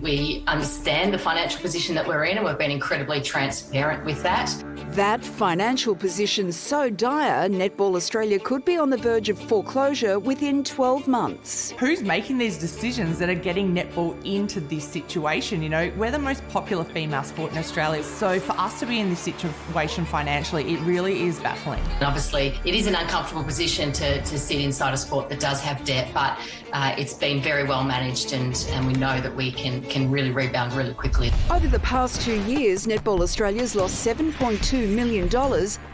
We understand the financial position that we're in, and we've been incredibly transparent with that. That financial position so dire, Netball Australia could be on the verge of foreclosure within 12 months. Who's making these decisions that are getting netball into this situation? You know, we're the most popular female sport in Australia, so for us to be in this situation financially, it really is baffling. And obviously, it is an uncomfortable position to sit inside a sport that does have debt, but it's been very well managed, and we know that we can really rebound really quickly. Over the past 2 years, Netball Australia's lost $7.2 million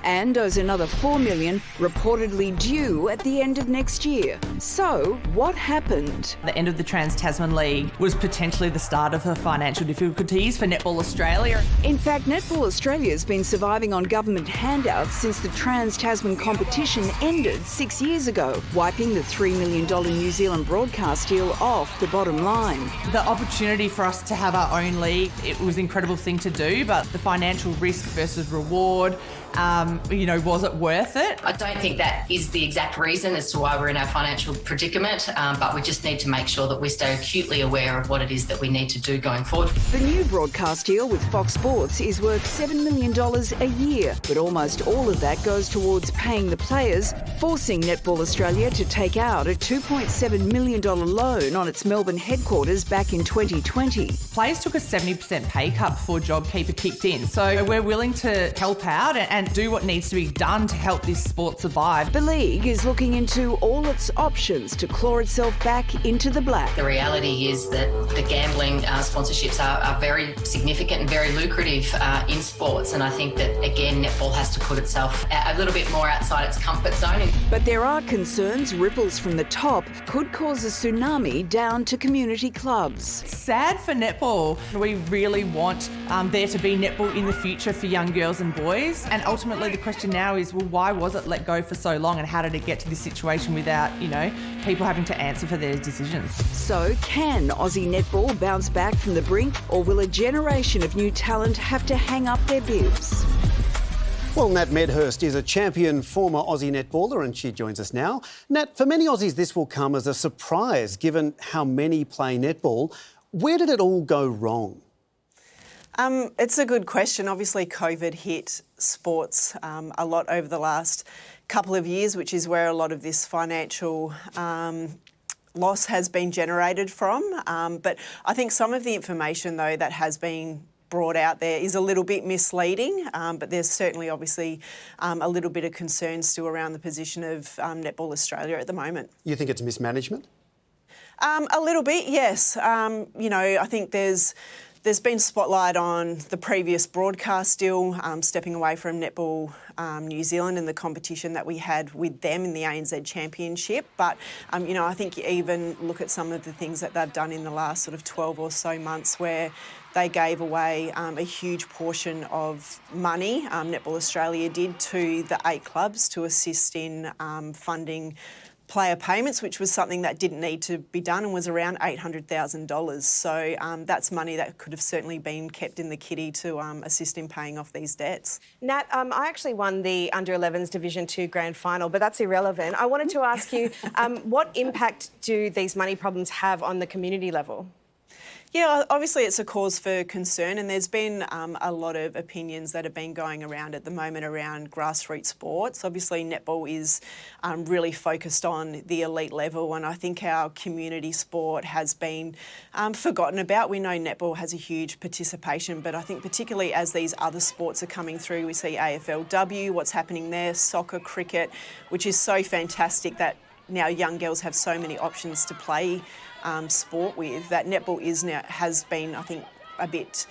and owes another $4 million reportedly due at the end of next year. So, what happened? The end of the Trans-Tasman League was potentially the start of her financial difficulties for Netball Australia. In fact, Netball Australia has been surviving on government handouts since the Trans-Tasman competition ended 6 years ago, wiping the $3 million New Zealand broadcast deal off the bottom line. The opportunity for us to have our own league, it was an incredible thing to do, but the financial risk versus reward, was it worth it? I don't think that is the exact reason as to why we're in our financial predicament, but we just need to make sure that we stay acutely aware of what it is that we need to do going forward. The new broadcast deal with Fox Sports is worth $7 million a year, but almost all of that goes towards paying the players, forcing Netball Australia to take out a $2.7 million loan on its Melbourne headquarters back in 2020. Players took a 70% pay cut before JobKeeper kicked in, so we're willing to help out and do what needs to be done to help this sport survive. The league is looking into all its options to claw itself back into the black. The reality is that the gambling sponsorships are very significant and very lucrative in sports, and I think that, again, netball has to put itself a little bit more outside its comfort zone. But there are concerns ripples from the top could cause a tsunami down to community clubs. Sad for netball. We really want there to be netball in the future for young girls and boys, and ultimately the question now is, well, why was it let go for so long, and how did it get to this situation without, people having to answer for their decisions? So can Aussie netball bounce back from the brink, or will a generation of new talent have to hang up their bibs? Well, Nat Medhurst is a champion former Aussie netballer, and she joins us now. Nat, for many Aussies this will come as a surprise given how many play netball. Where did it all go wrong? It's a good question. Obviously, COVID hit sports a lot over the last couple of years, which is where a lot of this financial loss has been generated from. But I think some of the information, though, that has been brought out there is a little bit misleading, but there's certainly obviously a little bit of concern still around the position of Netball Australia at the moment. You think it's mismanagement? A little bit, yes. I think there's been spotlight on the previous broadcast deal, stepping away from Netball New Zealand and the competition that we had with them in the ANZ Championship. But, I think you even look at some of the things that they've done in the last sort of 12 or so months where they gave away a huge portion of money, Netball Australia did, to the 8 clubs to assist in funding player payments, which was something that didn't need to be done and was around $800,000. So that's money that could have certainly been kept in the kitty to assist in paying off these debts. Nat, I actually won the Under-11s Division 2 Grand Final, but that's irrelevant. I wanted to ask you, what impact do these money problems have on the community level? Yeah, obviously it's a cause for concern, and there's been a lot of opinions that have been going around at the moment around grassroots sports. Obviously netball is really focused on the elite level, and I think our community sport has been forgotten about. We know netball has a huge participation, but I think particularly as these other sports are coming through, we see AFLW, what's happening there, soccer, cricket, which is so fantastic that now young girls have so many options to play sport with, that netball has been, I think, a bit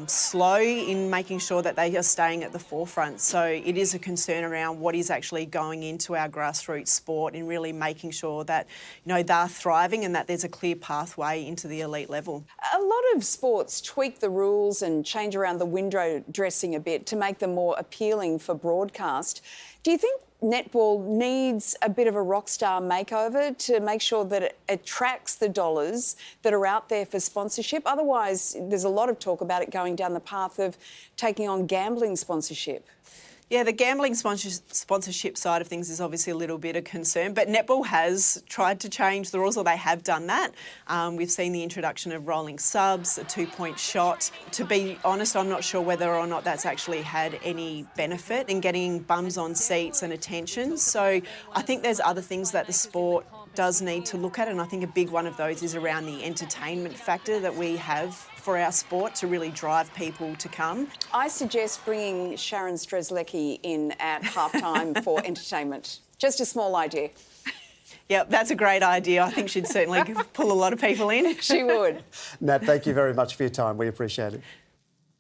slow in making sure that they are staying at the forefront. So it is a concern around what is actually going into our grassroots sport and really making sure that, they're thriving and that there's a clear pathway into the elite level. A lot of sports tweak the rules and change around the window dressing a bit to make them more appealing for broadcast. Do you think netball needs a bit of a rock star makeover to make sure that it attracts the dollars that are out there for sponsorship? Otherwise, there's a lot of talk about it going down the path of taking on gambling sponsorship. Yeah, the gambling sponsorship side of things is obviously a little bit of concern, but netball has tried to change the rules, or they have done that. We've seen the introduction of rolling subs, a 2-point shot. To be honest, I'm not sure whether or not that's actually had any benefit in getting bums on seats and attention. So I think there's other things that the sport does need to look at, and I think a big one of those is around the entertainment factor that we have for our sport to really drive people to come. I suggest bringing Sharon Strzelecki in at halftime for entertainment. Just a small idea. Yep, that's a great idea. I think she'd certainly pull a lot of people in. She would. Nat, thank you very much for your time. We appreciate it.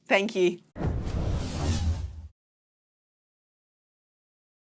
Thank you.